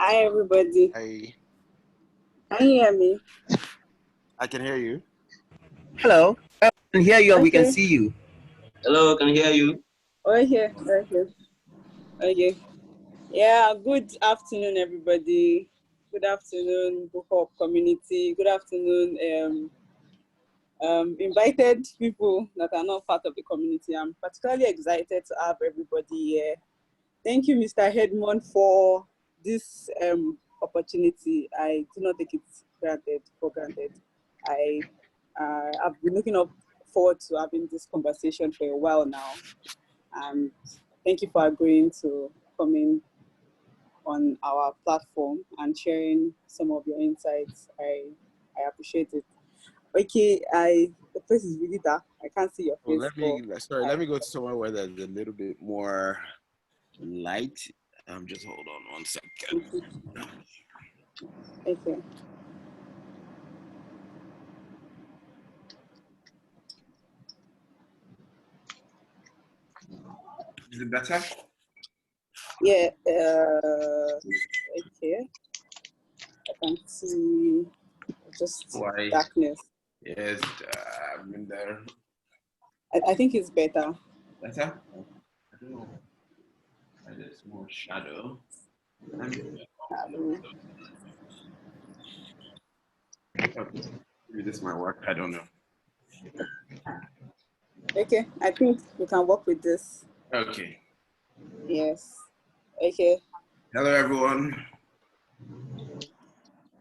Hi, everybody. I Can you hear me? I can hear you. Hello. We can hear you and we can Okay. see you. Hello, can you hear you? Right here. Right here. Okay. Yeah, good afternoon, everybody. Good afternoon, Bookhub community. Good afternoon, invited people that are not part of the community. I'm particularly excited to have everybody here. Thank you, Mr. Edmund, for this opportunity. I do not take it for granted. I've been looking forward to having this conversation for a while now, and thank you for agreeing to come in on our platform and sharing some of your insights. I appreciate it. Okay, the place is really dark. I can't see your face. Let me go to somewhere where there's a little bit more light. Just hold on 1 second. Okay. Is it better? Yeah. Okay. I can see just darkness. Yes, I'm in there. I think it's better. Better? I don't know. There's more shadow. Okay. Maybe this might work. I don't know. Okay, I think we can work with this. Okay. Yes. Okay. Hello, everyone.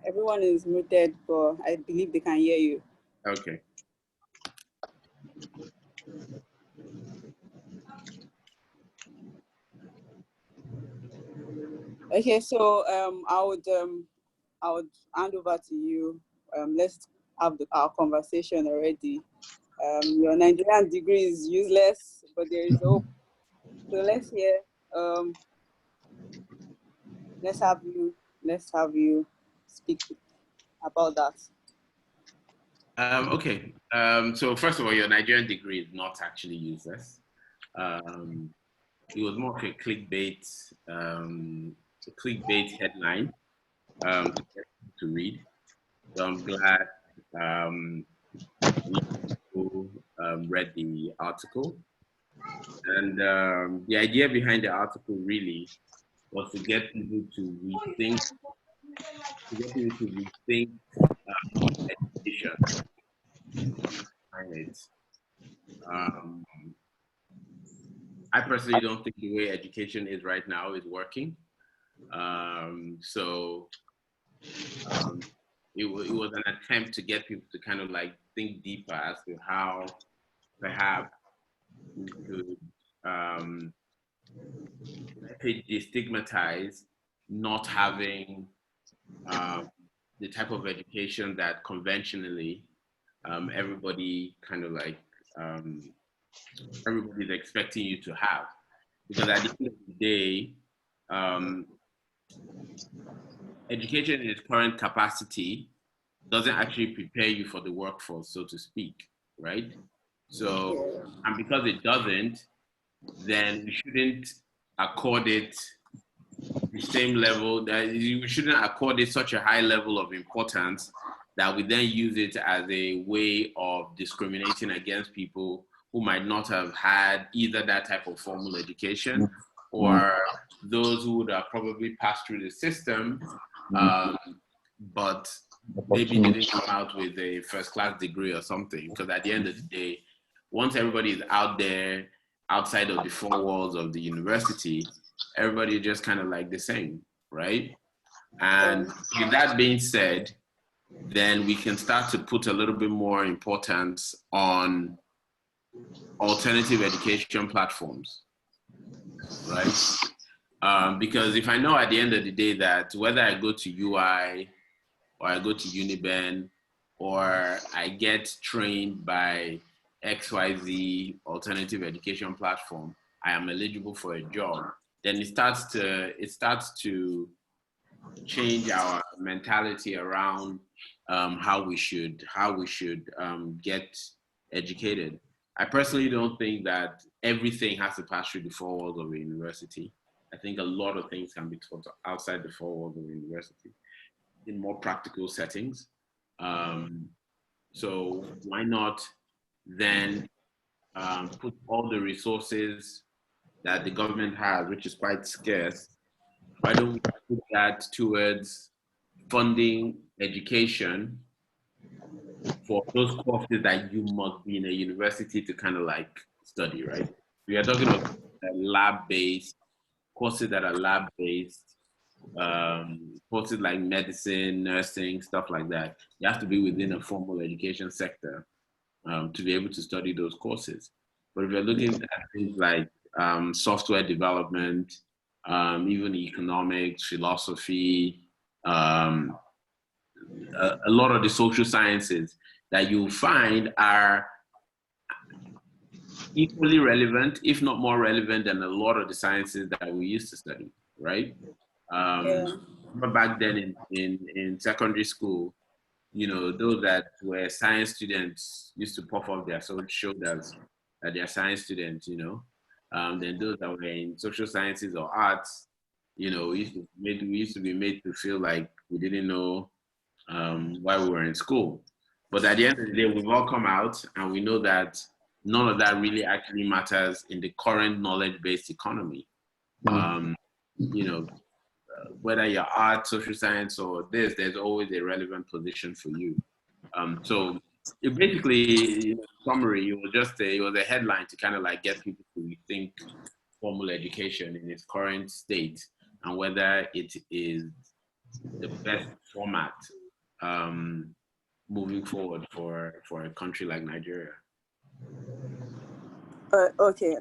Everyone is muted, but I believe they can hear you. Okay. Okay, so I would hand over to you. Let's have our conversation already. Your Nigerian degree is useless, but there is hope. So let's hear. Let's have you speak about that. Okay. So first of all, your Nigerian degree is not actually useless. It was more of a clickbait headline to read. So I'm glad people read the article. And the idea behind the article really was to get people to rethink education. I personally don't think the way education is right now is working. It was an attempt to get people to kind of like think deeper as to how perhaps we could destigmatize not having the type of education that conventionally everybody kind of like everybody's expecting you to have. Because at the end of the day, education in its current capacity doesn't actually prepare you for the workforce, so to speak, right? So, and because it doesn't, then we shouldn't accord it the same level, that we shouldn't accord it such a high level of importance that we then use it as a way of discriminating against people who might not have had either that type of formal education or those who would have probably passed through the system, but maybe didn't come out with a first-class degree or something. Because at the end of the day, once everybody is out there, outside of the four walls of the university, everybody is just kind of like the same, right? And with that being said, then we can start to put a little bit more importance on alternative education platforms, right? Because if I know at the end of the day that whether I go to UI or I go to Uniben or I get trained by XYZ alternative education platform, I am eligible for a job, then it starts to change our mentality around how we should get educated. I personally don't think that everything has to pass through the four walls of a university. I think a lot of things can be taught outside the four walls of university in more practical settings. So why not then put all the resources that the government has, which is quite scarce, why don't we put that towards funding education for those courses that you must be in a university to kind of like study, right? We are talking about lab-based courses that are lab-based, courses like medicine, nursing, stuff like that. You have to be within a formal education sector to be able to study those courses. But if you're looking at things like software development, even economics, philosophy, a lot of the social sciences that you'll find are equally relevant, if not more relevant than a lot of the sciences that we used to study, right? But back then in secondary school, you know, those that were science students used to puff off their shoulders that they're science students, you know. Then those that were in social sciences or arts, you know, we used to be made to feel like we didn't know why we were in school. But at the end of the day, we've all come out and we know that none of that really actually matters in the current knowledge-based economy. You know, whether you're art, social science, or this, there's always a relevant position for you. So it basically, in summary, it was a headline to kind of like get people to rethink formal education in its current state and whether it is the best format moving forward for a country like Nigeria. Okay,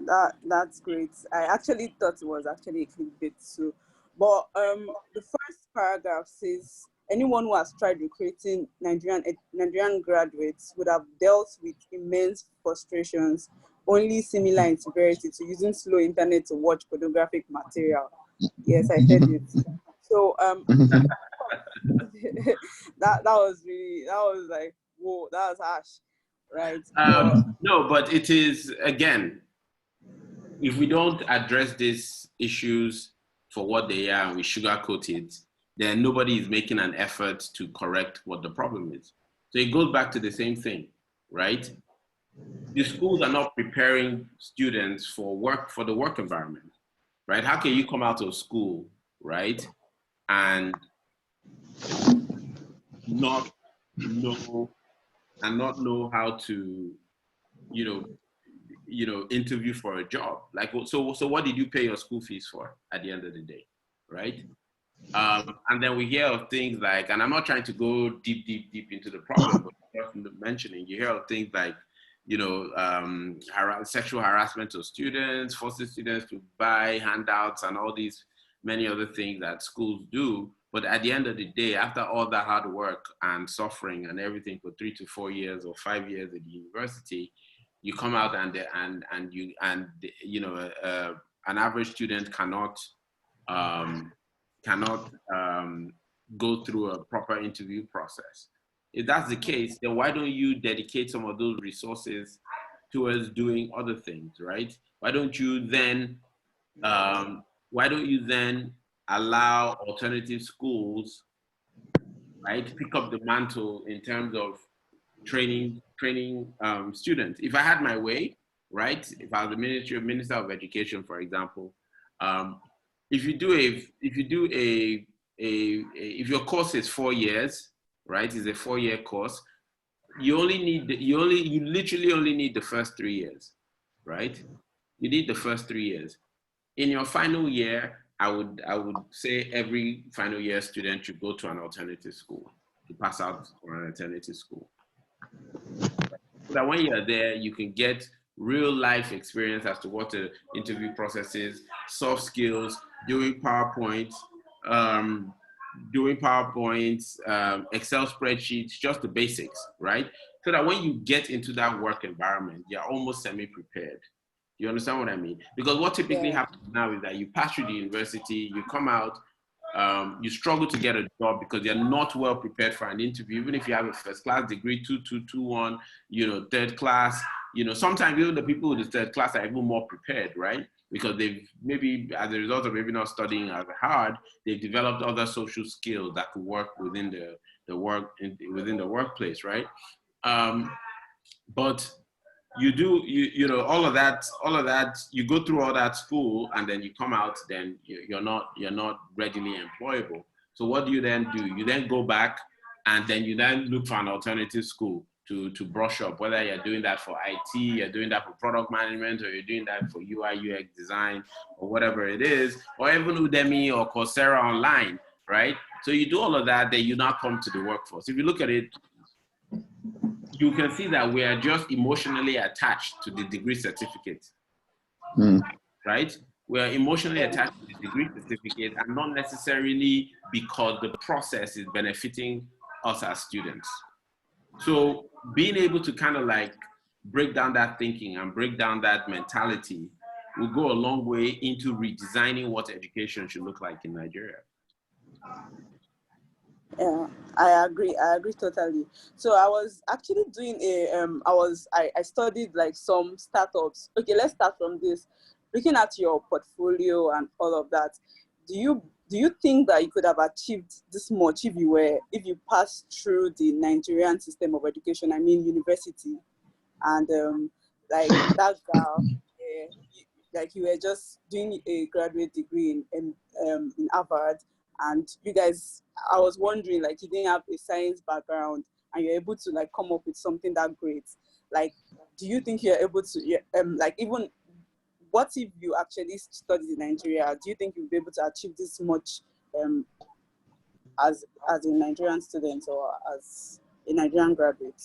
that's great. I actually thought it was actually a clickbait too. But the first paragraph says anyone who has tried recruiting Nigerian graduates would have dealt with immense frustrations, only similar in severity to using slow internet to watch pornographic material. Yes, I said it. So that was like, whoa, that was harsh, right? No, but it is, again, if we don't address these issues for what they are and we sugarcoat it, then nobody is making an effort to correct what the problem is. So it goes back to the same thing, right? The schools are not preparing students for the work environment, right? How can you come out of school, right, and not know how to, interview for a job? Like, so what did you pay your school fees for at the end of the day, right? And then we hear of things like, and I'm not trying to go deep into the problem, but mentioning, you hear of things like, sexual harassment of students, forcing students to buy handouts and all these many other things that schools do. But at the end of the day, after all that hard work and suffering and everything for 3 to 4 years or 5 years at the university, you come out and an average student cannot go through a proper interview process. If that's the case, then why don't you dedicate some of those resources towards doing other things, right? Why don't you then allow alternative schools, right, pick up the mantle in terms of training students? If I had my way, right, if I was the Minister of Education, for example, if your course is 4 years, right, is a 4-year course, you literally only need the first 3 years, right? You need the first 3 years. In your final year, I would say every final year student should go to an alternative school, to pass out for an alternative school. So that when you're there, you can get real life experience as to what the interview process is, soft skills, doing PowerPoint, Excel spreadsheets, just the basics, right? So that when you get into that work environment, you're almost semi-prepared. You understand what I mean? Because what typically happens now is that you pass through the university, you come out, you struggle to get a job because you're not well prepared for an interview. Even if you have a first class degree, 2.2, 2.1, third class, sometimes even the people in the third class are even more prepared, right? Because they've maybe, as a result of maybe not studying as hard, they've developed other social skills that could work within within the workplace, right? But all of that, you go through all that school and then you come out, then you're not readily employable. So what do? You then go back and then you then look for an alternative school to brush up, whether you're doing that for IT, you're doing that for product management, or you're doing that for UI, UX design, or whatever it is, or even Udemy or Coursera online, right? So you do all of that, then you now come to the workforce. If you look at it, you can see that we are just emotionally attached to the degree certificate, right? We are emotionally attached to the degree certificate and not necessarily because the process is benefiting us as students. So being able to kind of like break down that thinking and break down that mentality will go a long way into redesigning what education should look like in Nigeria. Yeah, I agree totally. So I was actually doing I studied like some startups. Okay, let's start from this. Looking at your portfolio and all of that, do you think that you could have achieved this much if you passed through the Nigerian system of education? I mean, university, and like that girl, like you were just doing a graduate degree in Harvard, and you guys, I was wondering, like, you didn't have a science background and you're able to like come up with something that great. Like, do you think you're able to like, even what if you actually studied in Nigeria? Do you think you'll be able to achieve this much as a Nigerian student or as a Nigerian graduate?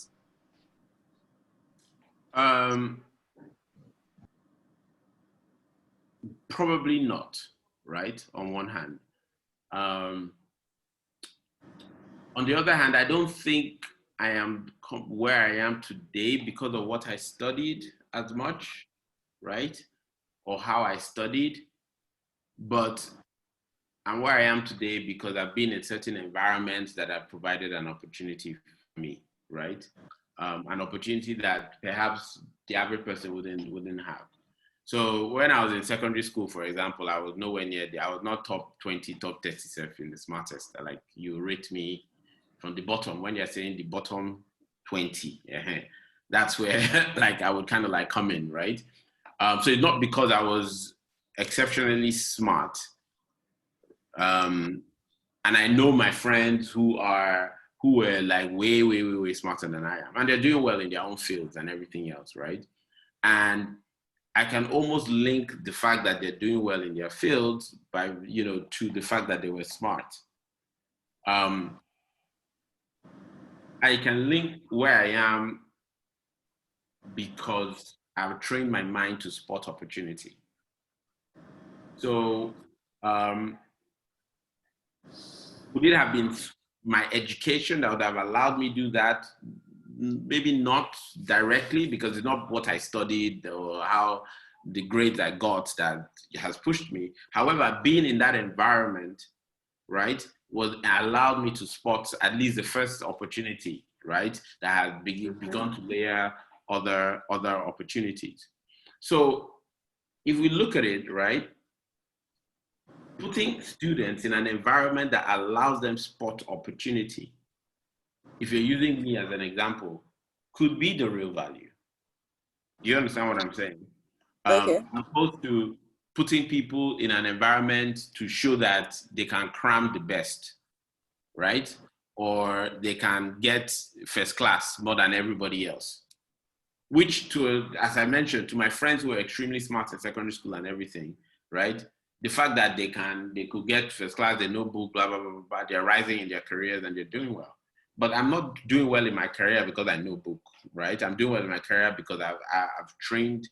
Probably not, right? On one hand. On the other hand, I don't think I am where I am today because of what I studied as much, right? Or how I studied, but I'm where I am today because I've been in certain environments that have provided an opportunity for me, right? An opportunity that perhaps the average person wouldn't have. So when I was in secondary school, for example, I was nowhere near I was not top 20, top 30 in the smartest. Like, you rate me from the bottom. When you're saying the bottom 20, that's where like I would kind of like come in, right? So it's not because I was exceptionally smart. And I know my friends who were like way, way, way, way smarter than I am. And they're doing well in their own fields and everything else, right? And I can almost link the fact that they're doing well in their fields by, to the fact that they were smart. I can link where I am because I've trained my mind to spot opportunity. So would it have been my education that would have allowed me to do that? Maybe not directly, because it's not what I studied or how the grades I got that has pushed me. However, being in that environment, right, allowed me to spot at least the first opportunity, right, that had begun to layer other opportunities. So if we look at it, right, putting students in an environment that allows them spot opportunity, if you're using me as an example, could be the real value. Do you understand what I'm saying? Okay. Opposed to putting people in an environment to show that they can cram the best, right? Or they can get first class more than everybody else. Which, as I mentioned, to my friends who are extremely smart in secondary school and everything, right? The fact that they could get first class, they know book, blah, blah, blah, blah, they're rising in their careers and they're doing well. But I'm not doing well in my career because I know book, right? I'm doing well in my career because I've trained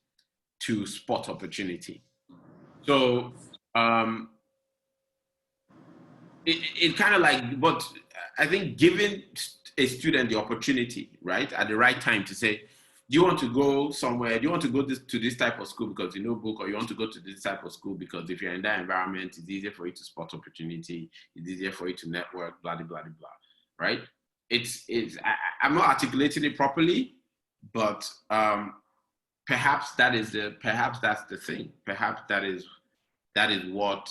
to spot opportunity. So it kind of like, but I think giving a student the opportunity, right, at the right time to say, do you want to go somewhere? Do you want to go to this type of school because you know book, or you want to go to this type of school because if you're in that environment, it's easier for you to spot opportunity, it's easier for you to network, blah, blah, blah, blah, right? I'm not articulating it properly, but perhaps that's the thing. Perhaps that is what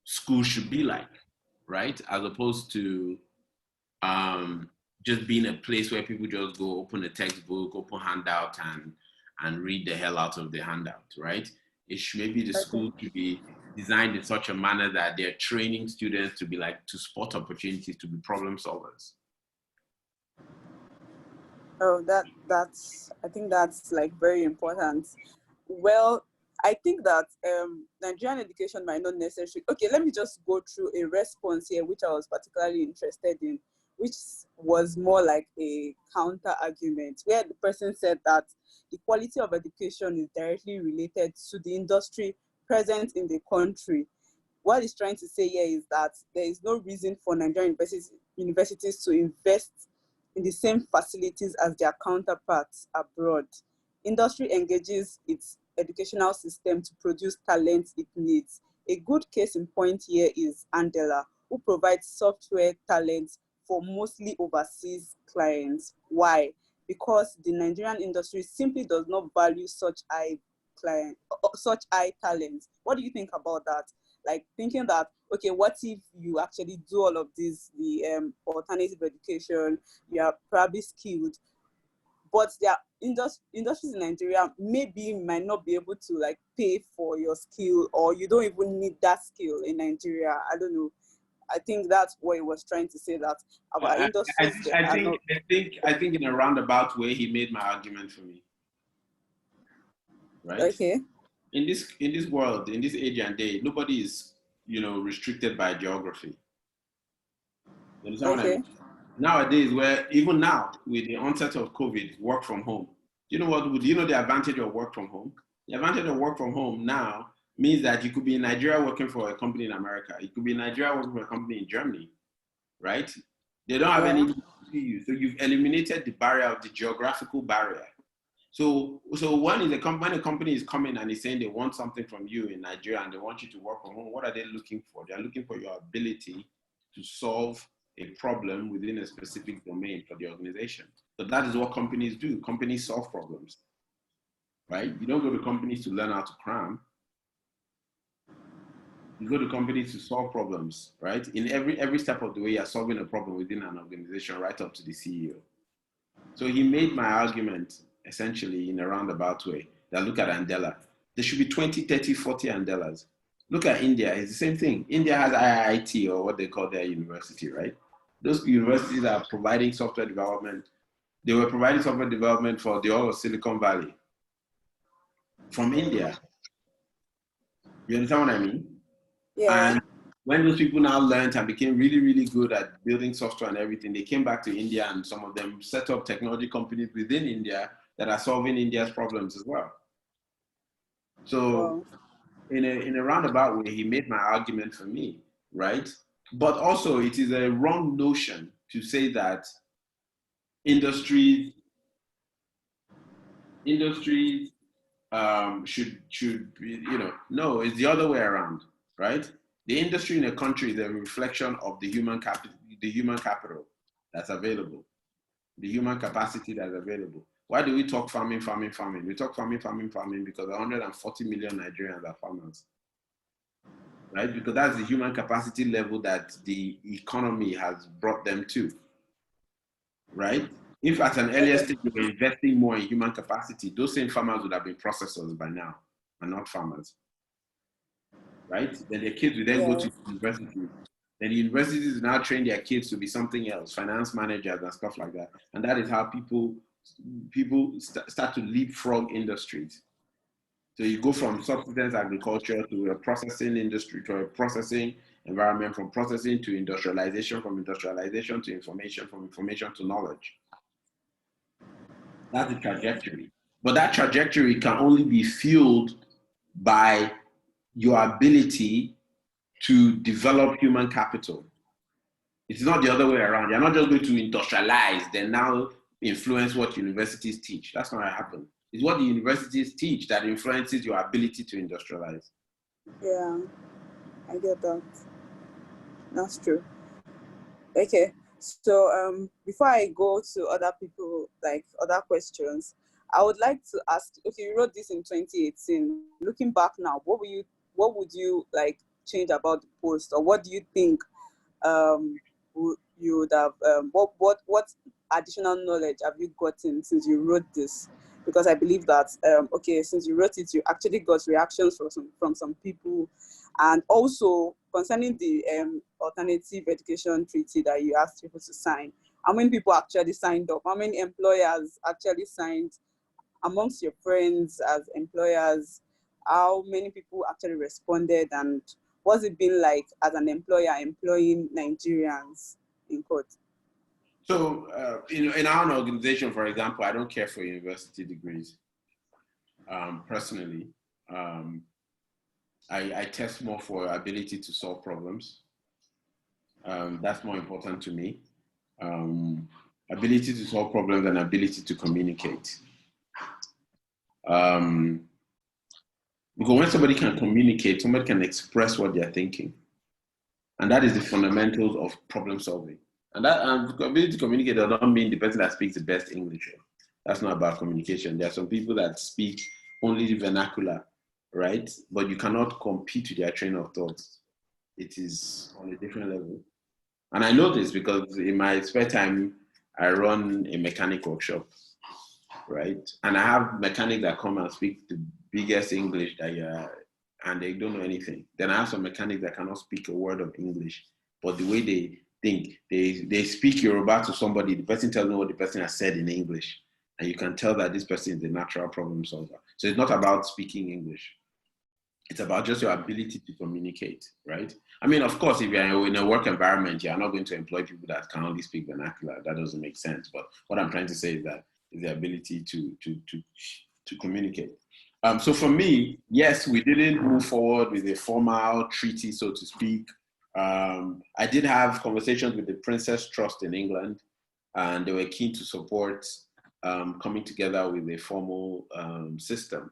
school should be like, right? As opposed to just being a place where people just go open a textbook, open handout, and read the hell out of the handout, right? Maybe the school should be designed in such a manner that they're training students to be to spot opportunities, to be problem solvers. Oh, I think that's like very important. Well, I think that Nigerian education might not necessarily. Okay, let me just go through a response here, which I was particularly interested in, which was more like a counter argument, where the person said that the quality of education is directly related to the industry present in the country. What he's trying to say here is that there is no reason for Nigerian universities to invest in the same facilities as their counterparts abroad. Industry engages its educational system to produce talent it needs. A good case in point here is Andela, who provides software talent for mostly overseas clients. Why? Because the Nigerian industry simply does not value such high talent. What do you think about that? Like thinking that, okay, what if you actually do all of this, the alternative education, you are probably skilled, but there are industries in Nigeria maybe might not be able to like pay for your skill, or you don't even need that skill in Nigeria. I don't know. I think that's what he was trying to say, that our industries I think in a roundabout way he made my argument for me. Right? Okay. In this world, in this age and day, nobody is, restricted by geography. You understand what I mean? Nowadays, where even now with the onset of COVID, work from home. Do you know the advantage of work from home? The advantage of work from home now means that you could be in Nigeria working for a company in America. You could be in Nigeria working for a company in Germany, right? They don't have any to you. So you've eliminated the barrier of the geographical barrier. So when a company is coming and is saying they want something from you in Nigeria and they want you to work from home, what are they looking for? They're looking for your ability to solve a problem within a specific domain for the organization. So that is what companies do. Companies solve problems, right? You don't go to companies to learn how to cram. You go to companies to solve problems, right? In every step of the way, you're solving a problem within an organization, right up to the CEO. So he made my argument essentially in a roundabout way that look at Andela. There should be 20, 30, 40 Andelas. Look at India, it's the same thing. India has IIT, or what they call their university, right? Those universities are providing software development. They were providing software development for the whole of Silicon Valley from India. You understand what I mean? Yeah. And when those people now learned and became really, really good at building software and everything, they came back to India, and some of them set up technology companies within India that are solving India's problems as well. So in a roundabout way, he made my argument for me, right? But also it is a wrong notion to say that industries should be, no, it's the other way around, right? The industry in a country is a reflection of the human capital that's available, the human capacity that's available. Why do we talk farming? We talk farming because 140 million Nigerians are farmers, right? Because that's the human capacity level that the economy has brought them to, right? If at an earlier stage we were investing more in human capacity, those same farmers would have been processors by now and not farmers, right? Then their kids would then go to university. Then the universities now train their kids to be something else, finance managers and stuff like that. And that is how people start to leapfrog industries. So you go from subsistence agriculture to a processing industry, to a processing environment, from processing to industrialization, from industrialization to information, from information to knowledge. That's the trajectory. But that trajectory can only be fueled by your ability to develop human capital. It's not the other way around. You're not just going to industrialize, then now influence what universities teach. That's not going to happen. It's what the universities teach that influences your ability to industrialize. Yeah, I get that. That's true. Okay. So before I go to other people, like other questions, I would like to ask, okay, you wrote this in 2018. Looking back now, what would you like change about the post, or what do you think you would have, what additional knowledge have you gotten since you wrote this? Because I believe that, okay, since you wrote it, you actually got reactions from some people. And also concerning the alternative education treaty that you asked people to sign, how many people actually signed up? How many employers actually signed amongst your friends as employers? How many people actually responded, and what's it been like as an employer employing Nigerians in court? So, in our organization, for example, I don't care for university degrees. Personally, I test more for ability to solve problems. That's more important to me. Ability to solve problems and ability to communicate. Because when somebody can communicate, somebody can express what they're thinking. And that is the fundamentals of problem solving. And that ability to communicate does not mean the person that speaks the best English. That's not about communication. There are some people that speak only the vernacular, right? But you cannot compete with their train of thought. It is on a different level. And I know this because in my spare time, I run a mechanic workshop, right? And I have mechanics that come and speak the biggest English that and they don't know anything. Then I have some mechanics that cannot speak a word of English, but the way they think, they speak Yoruba to somebody, the person tells them what the person has said in English. And you can tell that this person is a natural problem solver. So it's not about speaking English. It's about just your ability to communicate, right? I mean, of course, if you're in a work environment, you're not going to employ people that can only speak vernacular. That doesn't make sense. But what I'm trying to say is that is the ability to communicate. So for me, yes, we didn't move forward with a formal treaty, so to speak. I did have conversations with the Princess Trust in England, and they were keen to support coming together with a formal system,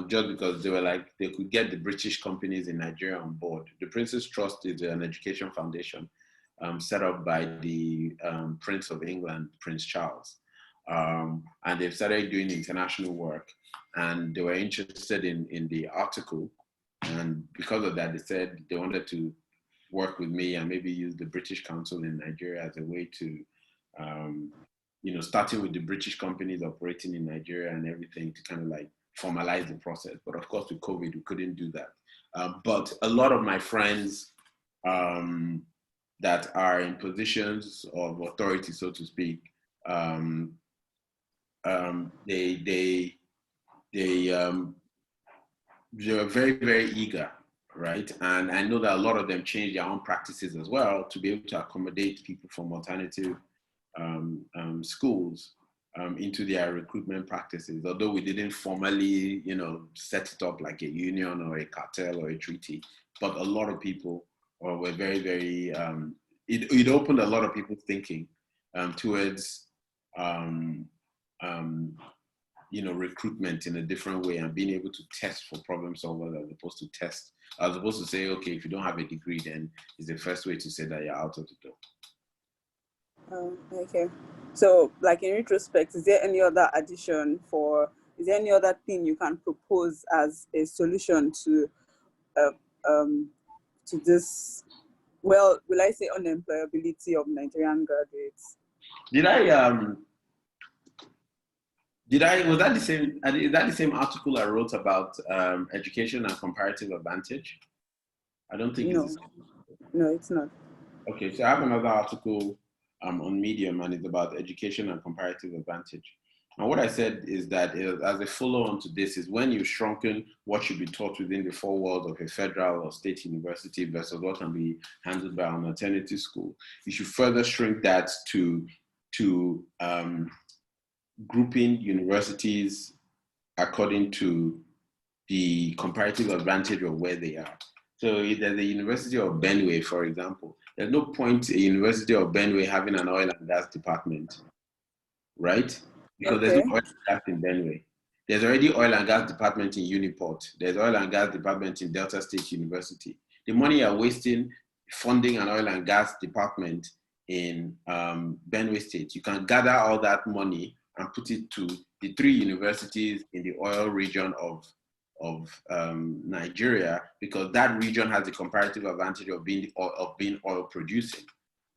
just because they were like, they could get the British companies in Nigeria on board. The Princess Trust is an education foundation set up by the Prince of England, Prince Charles. And they've started doing international work, and they were interested in the article. And because of that, they said they wanted to work with me and maybe use the British Council in Nigeria as a way to, starting with the British companies operating in Nigeria and everything to kind of like formalize the process. But of course, with COVID, we couldn't do that. But a lot of my friends that are in positions of authority, so to speak, they were very, very eager, right? And I know that a lot of them changed their own practices as well to be able to accommodate people from alternative schools into their recruitment practices. Although we didn't formally, set it up like a union or a cartel or a treaty, but a lot of people were very, very, it opened a lot of people's thinking towards recruitment in a different way and being able to test for problem solvers as opposed to say, okay, if you don't have a degree, then it's the first way to say that you're out of the door. Okay. So, like in retrospect, is there any other thing you can propose as a solution to this, well, will I say unemployability of Nigerian graduates? Was that the same? Is that the same article I wrote about education and comparative advantage? I don't think it's the same. No, it's not. Okay, so I have another article on Medium, and it's about education and comparative advantage. And what I said is that as a follow-on to this is when you've shrunken what should be taught within the four walls of a federal or state university versus what can be handled by an alternative school, you should further shrink that to grouping universities according to the comparative advantage of where they are. So if there's a University of Benue, for example, there's no point a University of Benue having an oil and gas department, right? Because there's no oil and gas in Benue. There's already oil and gas department in Uniport. There's oil and gas department in Delta State University. The money you're wasting funding an oil and gas department in Benue State. You can gather all that money and put it to the 3 universities in the oil region of Nigeria, because that region has the comparative advantage of being oil producing,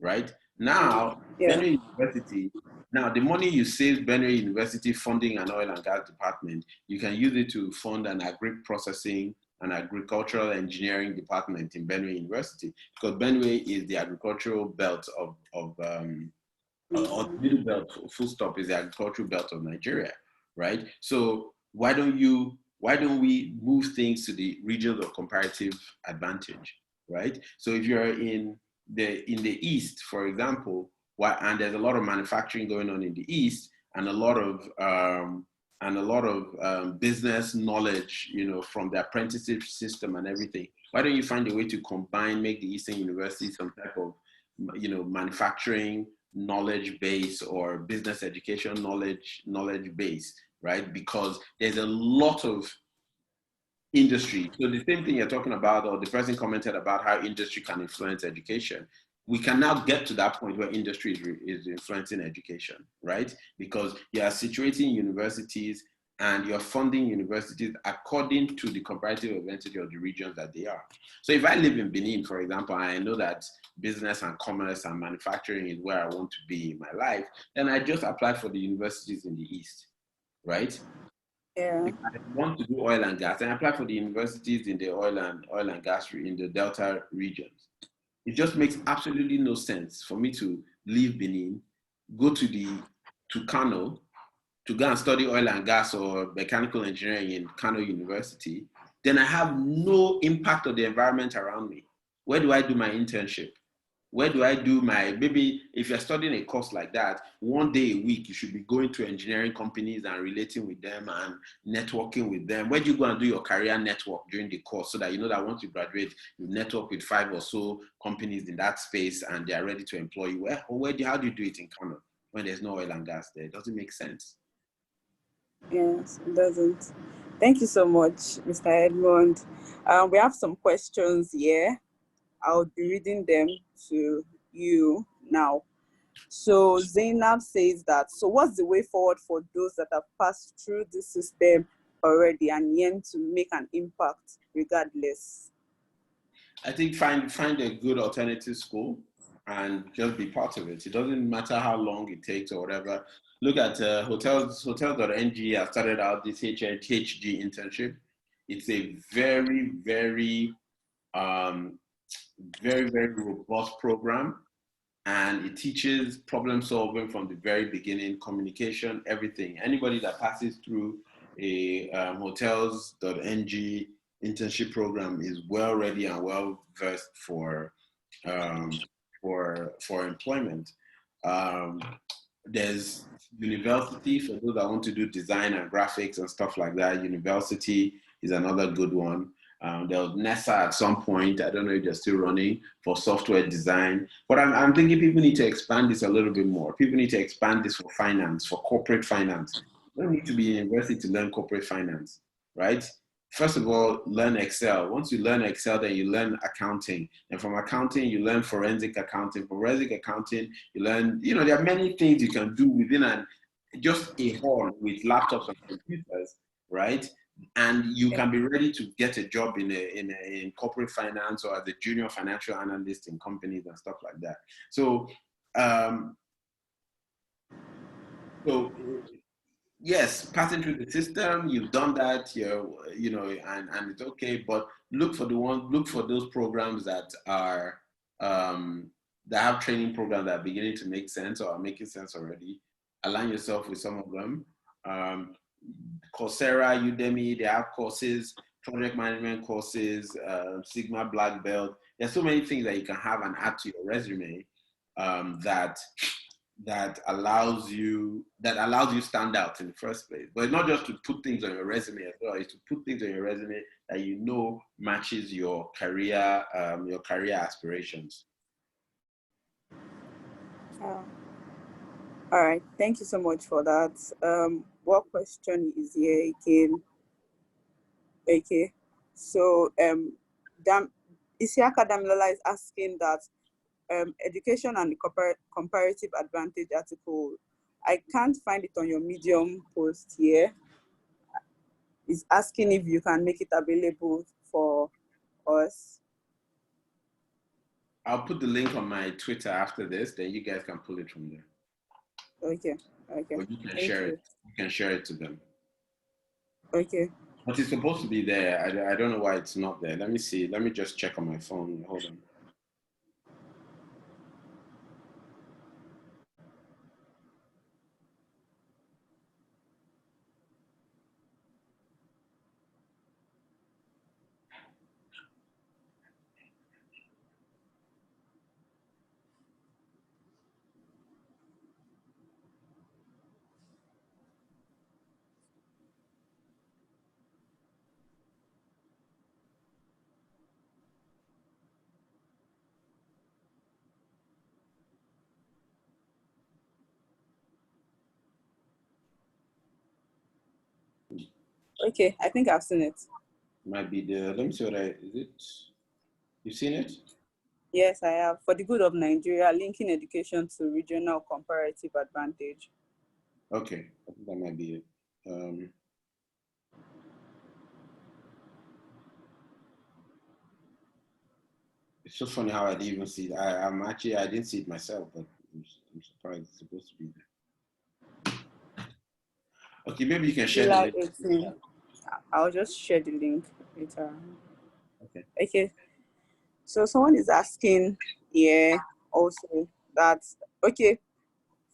right? Now, Benue University, now the money you save Benue University funding an oil and gas department, you can use it to fund an agri-processing and agricultural engineering department in Benue University, because Benue is the agricultural belt of or the middle belt, full stop, is the agricultural belt of Nigeria, right? So why don't we move things to the regions of comparative advantage, right? So if you're in the east, for example, and there's a lot of manufacturing going on in the east, and a lot of business knowledge, from the apprenticeship system and everything. Why don't you find a way to make the Eastern University some type of, manufacturing knowledge base or business education knowledge base, right? Because there's a lot of industry. So the same thing you're talking about, or the person commented about how industry can influence education. We can now get to that point where industry is influencing education, right? Because you are situating universities and you're funding universities according to the comparative advantage of the regions that they are. So if I live in Benin, for example, and I know that business and commerce and manufacturing is where I want to be in my life, then I just apply for the universities in the East, right? Yeah. If I want to do oil and gas, then I apply for the universities in the oil and gas in the Delta regions. It just makes absolutely no sense for me to leave Benin, go to Kano, to go and study oil and gas or mechanical engineering in Kano University. Then I have no impact on the environment around me. Where do I do my internship? Where do I do maybe if you're studying a course like that, 1 day a week, you should be going to engineering companies and relating with them and networking with them. Where do you go and do your career network during the course, so that you know that once you graduate, you network with 5 or so companies in that space and they are ready to employ you? How do you do it in Kano when there's no oil and gas there? It doesn't make sense. Yes, it doesn't. Thank you so much, Mr. Edmund. We have some questions here. I'll be reading them to you now. So Zainab says that, so what's the way forward for those that have passed through this system already and yearn to make an impact regardless? I think find a good alternative school and just be part of it. It doesn't matter how long it takes or whatever. Look at hotels.ng have started out this HG internship. It's a very, very, very, very robust program, and it teaches problem solving from the very beginning, communication, everything. Anybody that passes through a hotels.ng internship program is well ready and well versed for employment. There's university for those that want to do design and graphics and stuff like that. University is another good one. There was NESA at some point. I don't know if they're still running for software design, but I'm thinking people need to expand this a little bit more. People need to expand this for finance, for corporate finance. You don't need to be in university to learn corporate finance, right? First of all, learn Excel. Once you learn Excel, then you learn accounting. And from accounting, you learn forensic accounting. From forensic accounting, you learn, there are many things you can do within just a hall with laptops and computers, right? And you can be ready to get a job in corporate finance or as a junior financial analyst in companies and stuff like that. So, yes, passing through the system, you've done that, and it's okay. But look for those programs that are that have training programs that are beginning to make sense or are making sense already. Align yourself with some of them. Coursera, Udemy, they have courses, project management courses, Sigma Black Belt. There's so many things that you can have and add to your resume that allows you stand out in the first place. But it's not just to put things on your resume as well. It's to put things on your resume that matches your career aspirations. All right, thank you so much for that. What question is here again? Okay, so Isiaka Damilola is asking that education and the comparative advantage article. I can't find it on your Medium post here. It's asking if you can make it available for us. I'll put the link on my Twitter after this, then you guys can pull it from there. Okay. Or you can share it. You can share it to them. Okay. But it's supposed to be there. I don't know why it's not there. Let me see. Let me just check on my phone. Hold on. Okay, I think I've seen it. Might be the, let me see what is it? You've seen it? Yes, I have. For the good of Nigeria, linking education to regional comparative advantage. Okay, I think that might be it. It's so funny how I didn't even see it. I didn't see it myself, but I'm surprised it's supposed to be there. Okay, maybe you can share the link. I'll just share the link later. Okay. So someone is asking here also that, okay,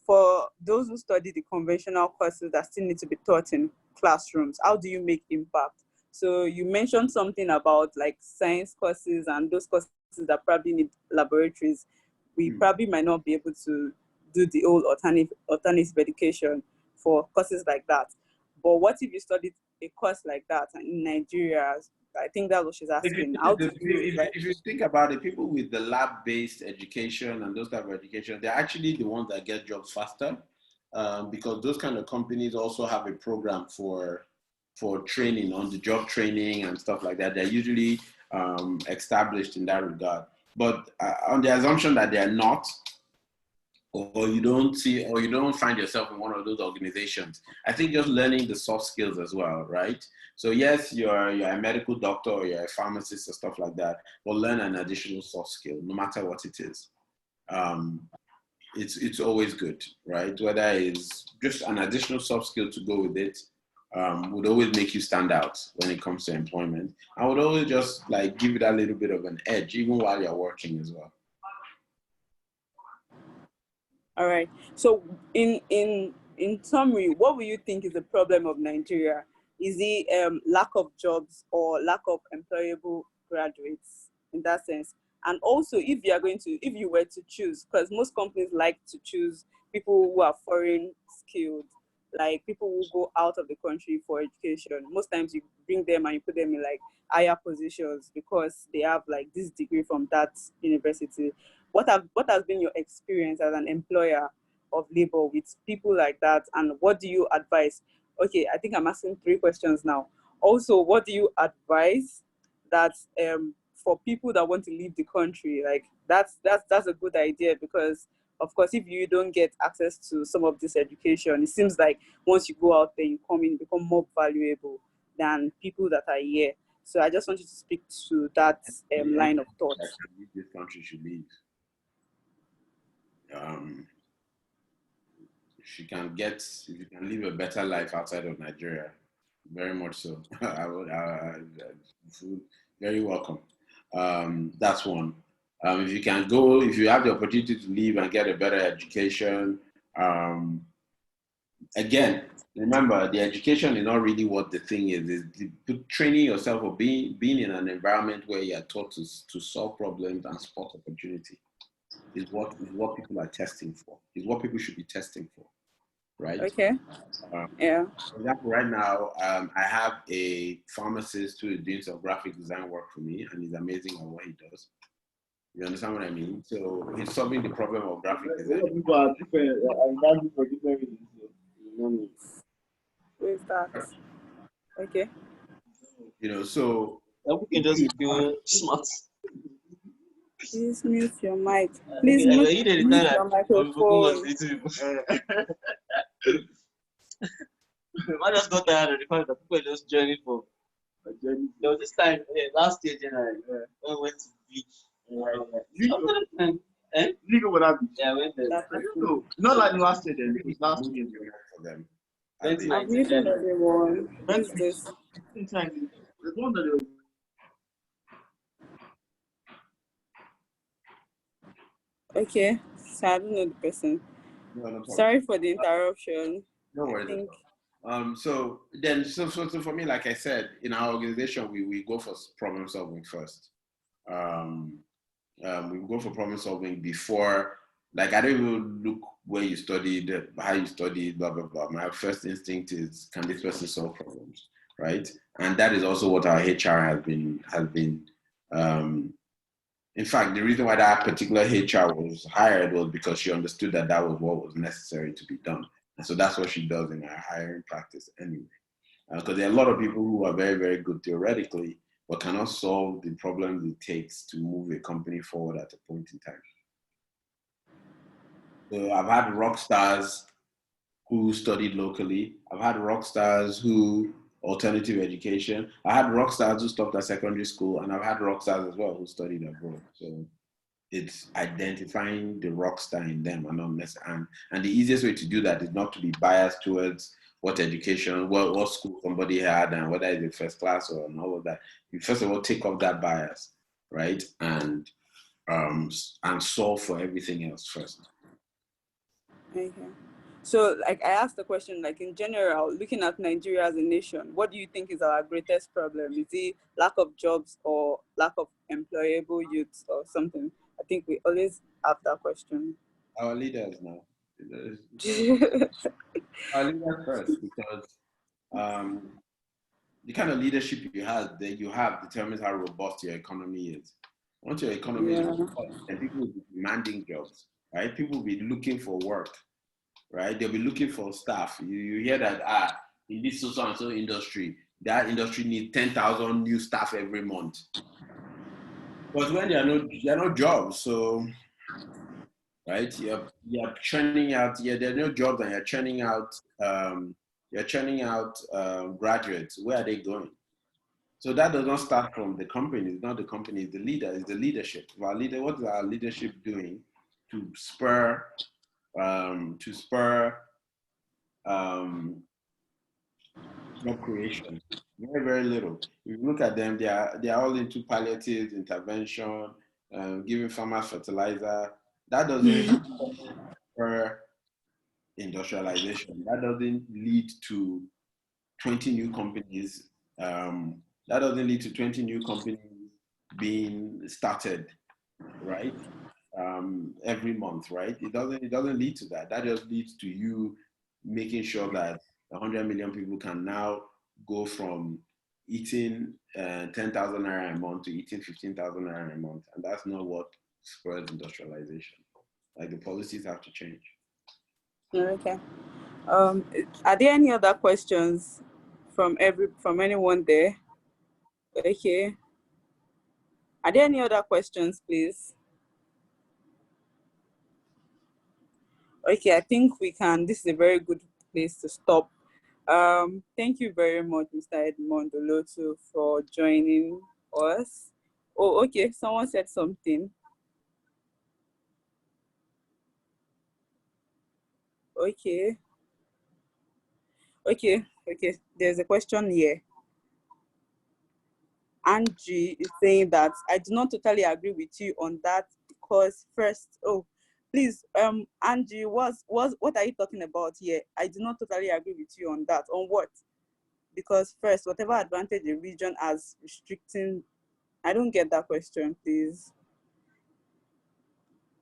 for those who study the conventional courses that still need to be taught in classrooms, how do you make impact? So you mentioned something about like science courses and those courses that probably need laboratories. We probably might not be able to do the old alternative education for courses like that. But what if you studied a course like that in Nigeria? I think that's what she's asking. If you think about it, people with the lab-based education and those type of education, they're actually the ones that get jobs faster, because those kind of companies also have a program for training, on the job training and stuff like that. They're usually established in that regard. But on the assumption that they are not, or you don't find yourself in one of those organizations, I think just learning the soft skills as well, right? So yes, you're a medical doctor or you're a pharmacist or stuff like that, but learn an additional soft skill, no matter what it is. It's always good, right? Whether it's just an additional soft skill to go with it, would always make you stand out when it comes to employment. I would always just like give it a little bit of an edge, even while you're working as well. All right. So in summary, what will you think is the problem of Nigeria? Is it lack of jobs or lack of employable graduates in that sense? And also, if you were to choose, because most companies like to choose people who are foreign skilled, like people who go out of the country for education. Most times you bring them and you put them in like higher positions because they have like this degree from that university. What has been your experience as an employer of labor with people like that, and what do you advise? Okay, I think I'm asking 3 questions now. Also, what do you advise that for people that want to leave the country? Like that's a good idea, because of course if you don't get access to some of this education, it seems like once you go out there, you come in, become more valuable than people that are here. So I just want you to speak to that line of thought. This country should leave. If you can live a better life outside of Nigeria, very much so. I would very welcome. That's one. If you have the opportunity to leave and get a better education, again, remember the education is not really what the thing is. It's training yourself or being in an environment where you are taught to solve problems and spot opportunity is what people are testing for. Is what people should be testing for, right? Okay. Yeah. For example, right now, I have a pharmacist who is doing some graphic design work for me, and he's amazing at what he does. You understand what I mean? So he's solving the problem of graphic design. People are different. I'm for different reasons. Who is that? Okay. So we can just be smart. Please mute your mic. Please Okay, mute, you did the mute time your that Oluwabukunmi was microphone. meeting people. I just got tired of the fact that people were just joining for a journey. There was this time last year, January, when we went to the beach. Legal without beach. Yeah, I went there. That's I don't okay. know. Not like last year then. It was last year. For them. I've 2019 muted January. everyone. Who Went is to this? beach. There's one that was Okay, so I don't know the person. No, no problem. Sorry for the interruption. No I worries. think So for me, like I said, in our organization, we go for problem solving first. We go for problem solving before, like I don't even look where you studied, how you studied, blah blah blah. My first instinct is, can this person solve problems, right? And that is also what our HR has been. In fact, the reason why that particular HR was hired was because she understood that that was what was necessary to be done. And so that's what she does in her hiring practice anyway. Because there are a lot of people who are very, very good theoretically, but cannot solve the problems it takes to move a company forward at a point in time. So I've had rock stars who studied locally. I've had rock stars who alternative education. I had rock stars who stopped at secondary school, and I've had rock stars as well who studied abroad. So it's identifying the rock star in them, and not necessarily. And the easiest way to do that is not to be biased towards what education, what school somebody had, and whether it's a first class or all of that. You first of all take off that bias, right, and solve for everything else first. okay. So, like, I asked the question, like, in general, looking at Nigeria as a nation, what do you think is our greatest problem? Is it lack of jobs or lack of employable youths or something? I think we always have that question. Our leaders now. Our leaders first, because the kind of leadership you have determines how robust your economy is. Once your economy is robust, then people will be demanding jobs, right? People will be looking for work, right? They'll be looking for staff. You hear that in this so and so industry, that industry needs 10,000 new staff every month. But when there are no jobs, so right, you're churning out. Yeah, there are no jobs, and you're churning out. Graduates. Where are they going? So that does not start from the company. It's not the company. It's the leader. It's the leadership. What is our leadership doing to spur job creation? Very, very little. If you look at them, they are all into palliative intervention, giving farmers fertilizer. That doesn't spur industrialization. That doesn't lead to 20 new companies. That doesn't lead to 20 new companies being started, right? Every month, right? It doesn't lead to that. That just leads to you making sure that 100 million people can now go from eating 10,000 naira a month to eating 15,000 naira a month, and that's not what spurs industrialization. Like, the policies have to change. Okay. Are there any other questions from anyone there? Okay. Are there any other questions, please? Okay, I think we can. This is a very good place to stop. Thank you very much, Mr. Edmund Olotu, for joining us. Oh, okay. Someone said something. Okay. There's a question here. Angie is saying that I do not totally agree with you on that because first, please, Angie, what are you talking about here? I do not totally agree with you on that. On what? Because first, whatever advantage a region has restricting, I don't get that question, please.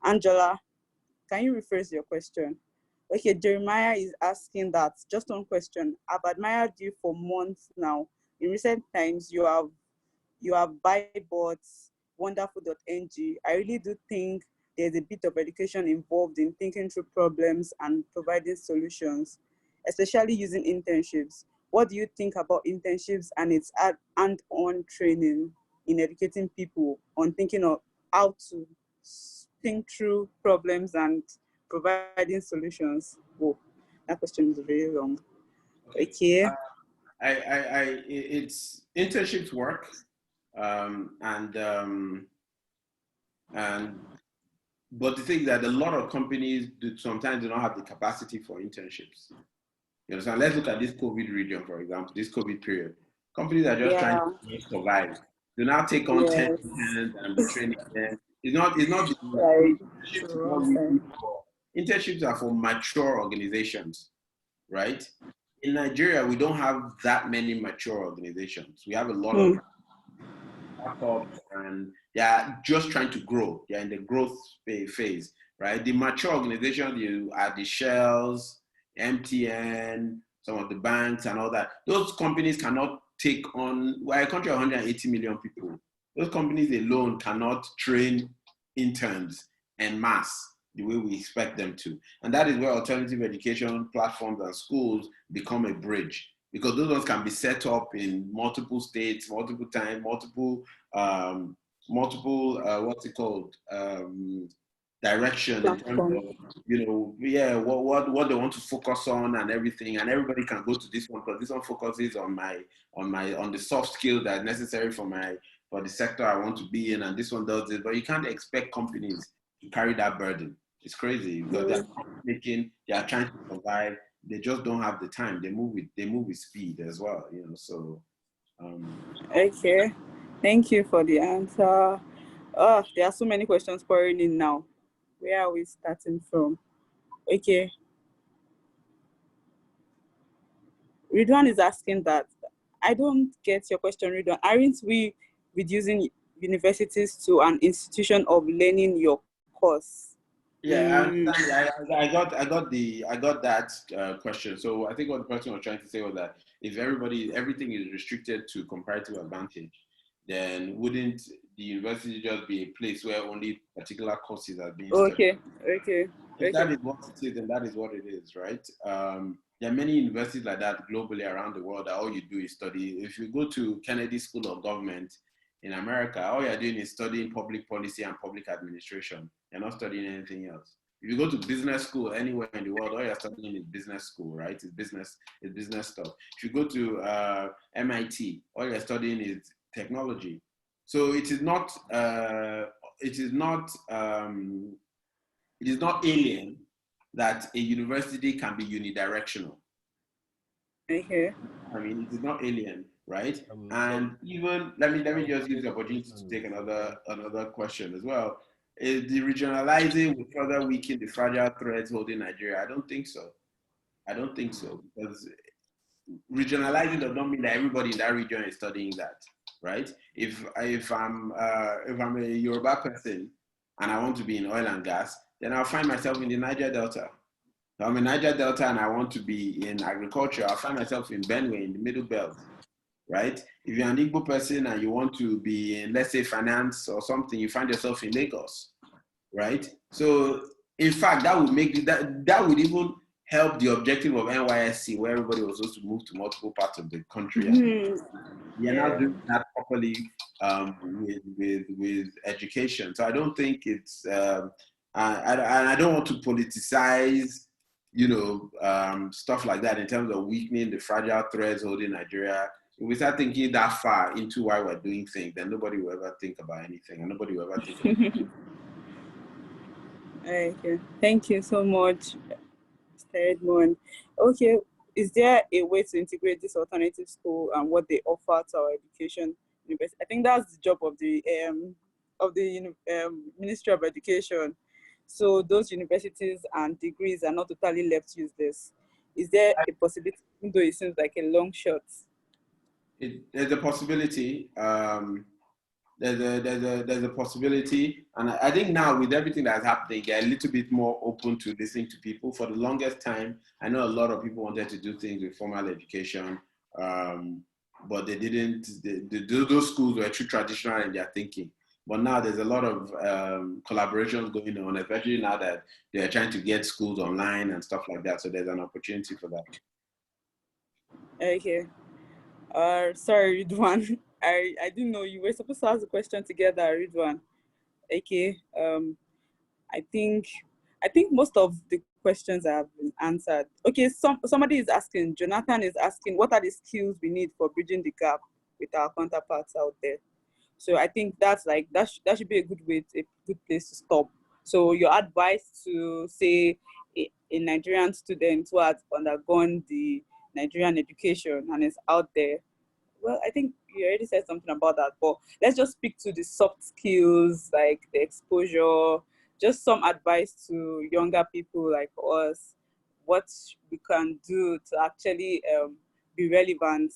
Angela, can you rephrase your question? Okay, Jeremiah is asking that, just one question. I've admired you for months now. In recent times, you have BuyBots, wonderful.ng. I really do think there's a bit of education involved in thinking through problems and providing solutions, especially using internships. What do you think about internships and its hand-on training in educating people on thinking of how to think through problems and providing solutions. Whoa, that question is very long. Okay. It's internships work, and but the thing is that a lot of companies sometimes do not have the capacity for internships. You understand? Let's look at this COVID region, for example, this COVID period. Companies are just trying to survive. Do not take on 10 interns and be training them. It's not the internships is not really for internships are for mature organizations, right? In Nigeria, we don't have that many mature organizations. We have a lot of startups, and they are just trying to grow. They are in the growth phase, right? The mature organizations, you are the Shells, MTN, some of the banks and all that. Those companies cannot take on, we're a country of 180 million people. Those companies alone cannot train interns en masse the way we expect them to. And that is where alternative education platforms and schools become a bridge, because those ones can be set up in multiple states, multiple times, what's it called? Direction in terms of, what they want to focus on and everything, and everybody can go to this one because this one focuses on the soft skills that are necessary for the sector I want to be in, and this one does it. But you can't expect companies to carry that burden. It's crazy because they are trying to survive. They just don't have the time. They move with speed as well, so Okay, thank you for the answer. Oh, there are so many questions pouring in now. Where are we starting from? Okay. Ridwan is asking that. I don't get your question, Ridwan. Aren't we reducing universities to an institution of learning your course? Yeah, I got that question. So I think what the person was trying to say was that if everything is restricted to comparative advantage, then wouldn't the university just be a place where only particular courses are being studied? Okay. If that is what it is, then that is what it is, right? There are many universities like that globally around the world that all you do is study. If you go to Kennedy School of Government in America, all you're doing is studying public policy and public administration. You're not studying anything else. If you go to business school anywhere in the world, all you're studying is business school, right? It's business stuff. If you go to MIT, all you're studying is technology. So it is not alien that a university can be unidirectional. Okay. I mean, it is not alien, right? And even let me just use the opportunity to take another question as well. Is the regionalizing will further weaken the fragile threads holding Nigeria? I don't think so. Because regionalizing does not mean that everybody in that region is studying that, right? If I'm a Yoruba person and I want to be in oil and gas, then I'll find myself in the Niger Delta. If I'm in Niger Delta and I want to be in agriculture, I'll find myself in Benue in the Middle Belt, right? If you're an Igbo person and you want to be in, let's say, finance or something, you find yourself in Lagos, right? So, in fact, that would even help the objective of NYSC, where everybody was supposed to move to multiple parts of the country. We are not doing that properly with education. So I don't think it's, I don't want to politicize, stuff like that in terms of weakening the fragile threads holding Nigeria. If we start thinking that far into why we're doing things, then nobody will ever think about anything, and nobody will ever think about anything. Okay. Thank you so much, Mr. Edmund. Okay, is there a way to integrate this alternative school and what they offer to our education university? I think that's the job of the Ministry of Education. So those universities and degrees are not totally left useless. Is there a possibility, even though it seems like a long shot? There's a possibility. There's a possibility, and I think now with everything that's happening, they're a little bit more open to listening to people. For the longest time, I know a lot of people wanted to do things with formal education, but they didn't. Those schools were too traditional in their thinking. But now there's a lot of collaborations going on, especially now that they're trying to get schools online and stuff like that. So there's an opportunity for that. Okay. Sorry, Ridwan. I didn't know you were supposed to ask the question together, Ridwan. Okay. I think I think most of the questions have been answered. Okay, somebody is asking, Jonathan is asking, what are the skills we need for bridging the gap with our counterparts out there? So I think that's like that should be a good place to stop. So your advice to say a Nigerian student who has undergone the Nigerian education and is out there, well, I think you already said something about that, but let's just speak to the soft skills, like the exposure, just some advice to younger people like us, what we can do to actually be relevant.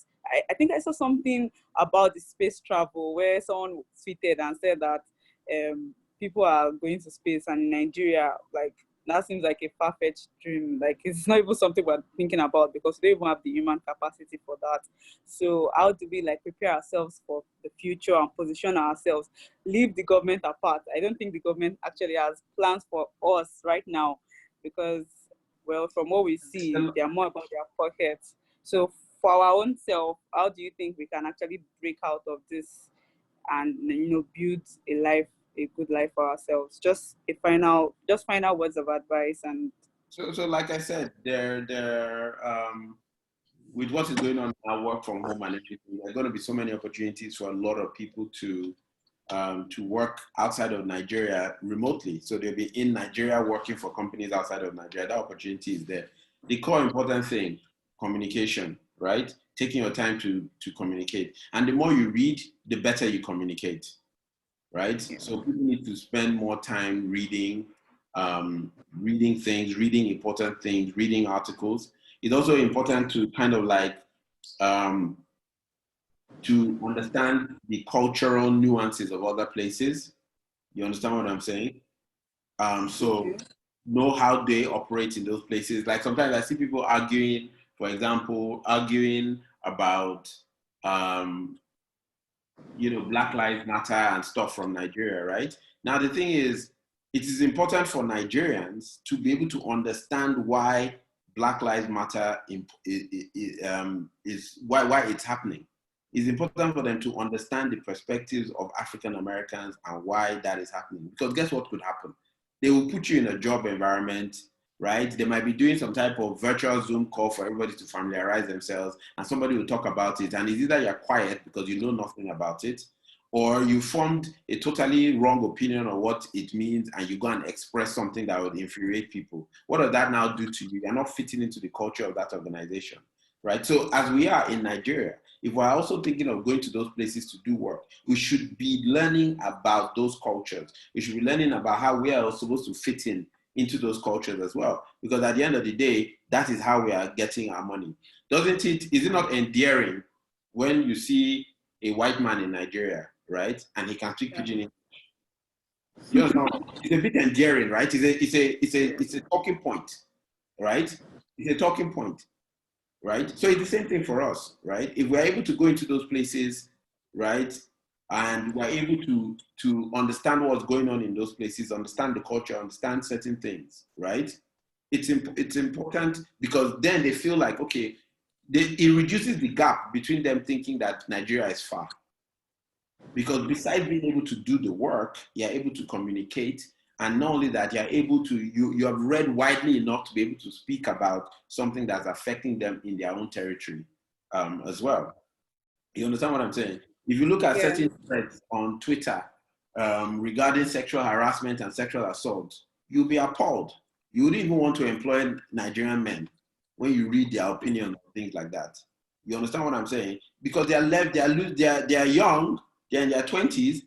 I think I saw something about the space travel where someone tweeted and said that people are going to space, and in Nigeria, like, that seems like a far-fetched dream. Like, it's not even something we're thinking about because we don't even have the human capacity for that. So how do we like prepare ourselves for the future and position ourselves? Leave the government apart. I don't think the government actually has plans for us right now because, well, from what we see, they are more about their pockets. So for our own self, how do you think we can actually break out of this and build a good life for ourselves? Just final words of advice. And So like I said, with what is going on now, work from home and everything, there are going to be so many opportunities for a lot of people to work outside of Nigeria remotely. So they'll be in Nigeria working for companies outside of Nigeria. That opportunity is there. The core important thing, communication, right? Taking your time to communicate. And the more you read, the better you communicate, right? Yeah. So people need to spend more time reading, reading things, reading important things, reading articles. It's also important to kind of like to understand the cultural nuances of other places. You understand what I'm saying? So know how they operate in those places. Like sometimes I see people arguing, for example, about, Black Lives Matter and stuff from Nigeria, right? Now, the thing is, it is important for Nigerians to be able to understand why Black Lives Matter is why it's happening. It's important for them to understand the perspectives of African Americans and why that is happening. Because guess what could happen? They will put you in a job environment, right? They might be doing some type of virtual Zoom call for everybody to familiarize themselves, and somebody will talk about it. And it's either you're quiet because you know nothing about it, or you formed a totally wrong opinion on what it means, and you go and express something that would infuriate people. What does that now do to you? You're not fitting into the culture of that organization, right? So as we are in Nigeria, if we're also thinking of going to those places to do work, we should be learning about those cultures. We should be learning about how we are supposed to fit into those cultures as well. Because at the end of the day, that is how we are getting our money. Is it not endearing when you see a white man in Nigeria, right? And he can speak pidgin English? You know, it's a bit endearing, right? It's a talking point, right? It's a talking point. Right? So it's the same thing for us, right? If we're able to go into those places, right, and we're able to understand what's going on in those places, understand the culture, understand certain things, right? It's important because then they feel like, okay, it reduces the gap between them thinking that Nigeria is far. Because besides being able to do the work, you're able to communicate. And not only that, you're able to, you have read widely enough to be able to speak about something that's affecting them in their own territory as well. You understand what I'm saying? If you look at certain threads on Twitter regarding sexual harassment and sexual assault, you'll be appalled. You wouldn't even want to employ Nigerian men when you read their opinion on things like that. You understand what I'm saying? Because they're young, they're in their 20s,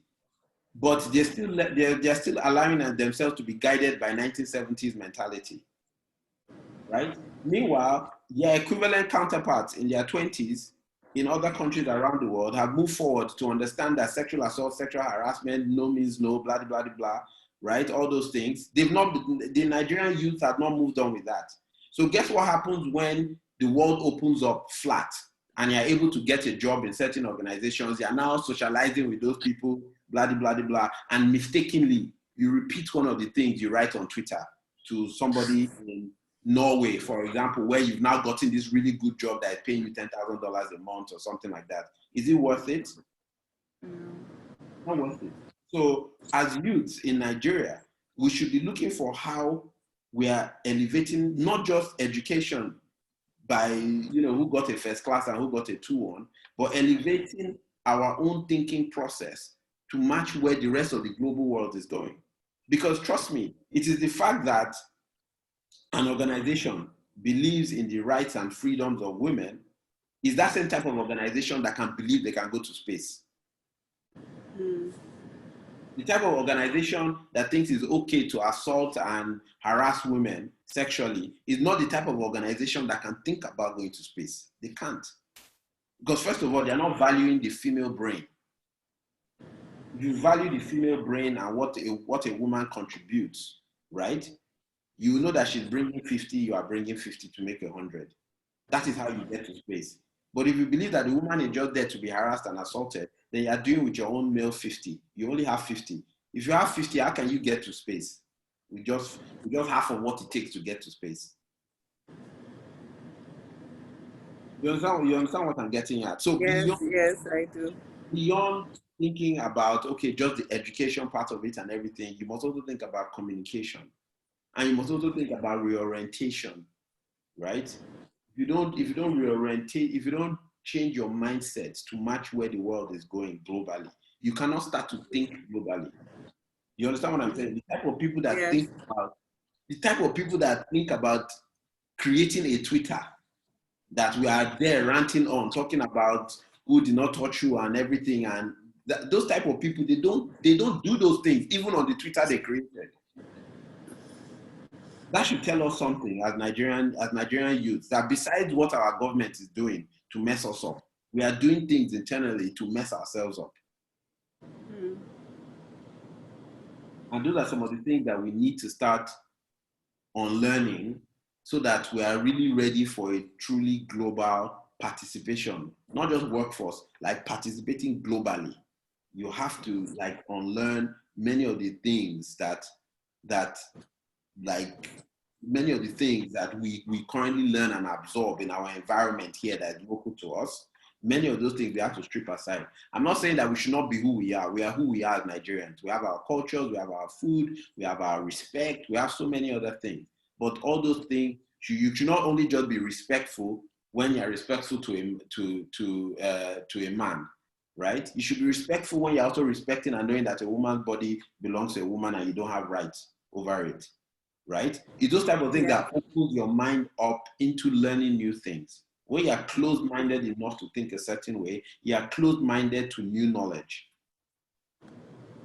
but they're still allowing themselves to be guided by 1970s mentality, right? Meanwhile, their equivalent counterparts in their 20s in other countries around the world have moved forward to understand that sexual assault, sexual harassment, no means no, blah, blah, blah, blah, right? All those things. The Nigerian youth have not moved on with that. So guess what happens when the world opens up flat and you're able to get a job in certain organizations? You're now socializing with those people, blah, blah, blah, blah, and mistakenly, you repeat one of the things you write on Twitter to somebody in Norway, for example, where you've now gotten this really good job that is paying you $10,000 a month or something like that. Is it worth it? Not worth it. So as youths in Nigeria, we should be looking for how we are elevating not just education by, who got a first class and who got a 2-1, but elevating our own thinking process to match where the rest of the global world is going. Because trust me, it is the fact that an organization believes in the rights and freedoms of women is that same type of organization that can believe they can go to space. The type of organization that thinks it's okay to assault and harass women sexually is not the type of organization that can think about going to space. They can't. Because first of all, they're not valuing the female brain. If you value the female brain and what a woman contributes, right? You know that she's bringing 50, you are bringing 50 to make 100. That is how you get to space. But if you believe that the woman is just there to be harassed and assaulted, then you are doing with your own male 50. You only have 50. If you have 50, how can you get to space? With just half of what it takes to get to space. You understand what I'm getting at? So yes, I do. Beyond thinking about, okay, just the education part of it and everything, you must also think about communication. And you must also think about reorientation, right? If you don't reorientate, if you don't change your mindset to match where the world is going globally, you cannot start to think globally. You understand what I'm saying? The type of people that think about creating a Twitter that we are there ranting on, talking about who did not touch you and everything, and those type of people, they don't do those things even on the Twitter they created. That should tell us something as Nigerian youths, that besides what our government is doing to mess us up, we are doing things internally to mess ourselves up. And those are some of the things that we need to start unlearning so that we are really ready for a truly global participation, not just workforce, like participating globally. You have to like unlearn many of the things that we currently learn and absorb in our environment here that is local to us. Many of those things we have to strip aside. I'm not saying that we should not be who we are. We are who we are as Nigerians. We have our cultures, we have our food, we have our respect, we have so many other things. But all those things, you should not only just be respectful when you're respectful to a man, right? You should be respectful when you're also respecting and knowing that a woman's body belongs to a woman and you don't have rights over it, right? It's those type of things that open your mind up into learning new things. When you're closed-minded enough to think a certain way, you're closed-minded to new knowledge.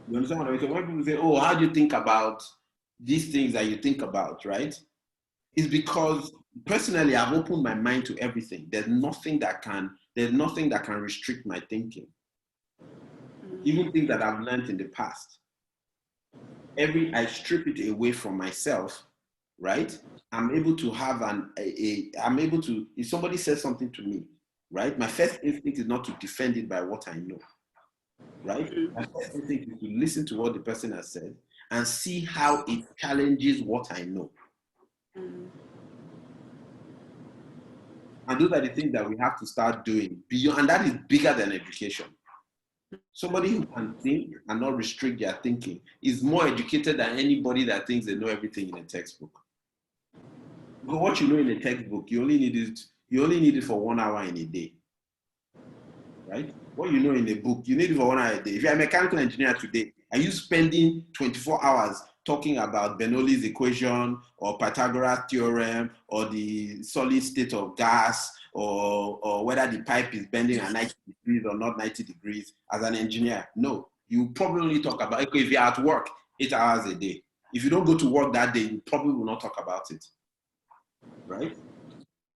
You understand what I mean? So when people say, oh, how do you think about these things that you think about, right? It's because personally, I've opened my mind to everything. There's nothing that can restrict my thinking. Even things that I've learned in the past. I strip it away from myself, right? I'm able to have if somebody says something to me, right? My first instinct is not to defend it by what I know, right? My first instinct is to listen to what the person has said and see how it challenges what I know. And those are the things that we have to start doing beyond, and that is bigger than education. Somebody who can think and not restrict their thinking is more educated than anybody that thinks they know everything in a textbook. Because what you know in a textbook, you only need it for 1 hour in a day, right? What you know in a book, you need it for 1 hour a day. If you're a mechanical engineer today, are you spending 24 hours talking about Bernoulli's equation or Pythagoras theorem or the solid state of gas or whether the pipe is bending at 90 degrees or not 90 degrees as an engineer? No, you probably only talk about it if you're at work 8 hours a day. If you don't go to work that day, you probably will not talk about it, right?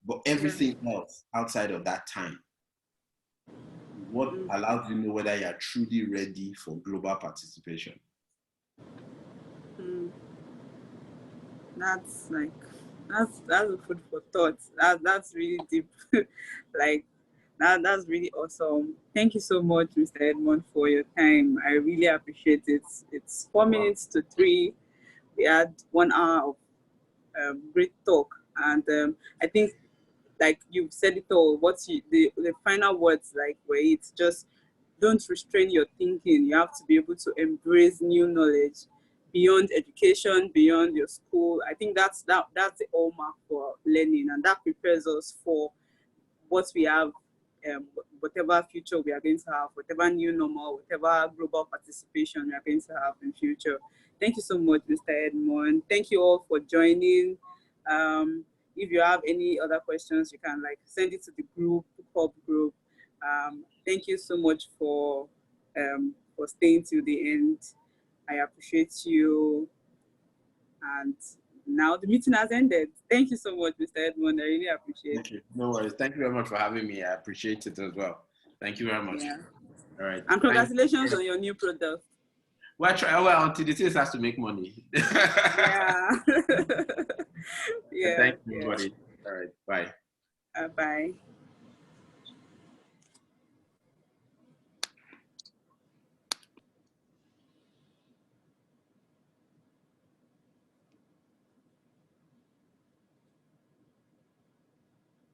But everything else outside of that time is what allows you to know whether you're truly ready for global participation. That's a food for thought. That's really deep. Like that's really awesome. Thank you so much, Mr. Edmund, for your time. I really appreciate it. It's 4 minutes to 3. We had 1 hour of great talk, and I think, like you've said it all. The final words, like, were it's just don't restrain your thinking. You have to be able to embrace new knowledge beyond education, beyond your school. I think that's the hallmark for learning, and that prepares us for what we have, whatever future we are going to have, whatever new normal, whatever global participation we are going to have in future. Thank you so much, Mr. Edmund. Thank you all for joining. If you have any other questions, you can send it to the Bookhub group. Thank you so much for staying till the end. I appreciate you. And now the meeting has ended. Thank you so much, Mr. Edmund. I really appreciate it. Thank you. No worries. Thank you very much for having me. I appreciate it as well. Thank you very much. Yeah. All right. And congratulations on your new product. Well, until the sales has to make money. Yeah. Yeah. Thank you, everybody. All right. Bye. Bye.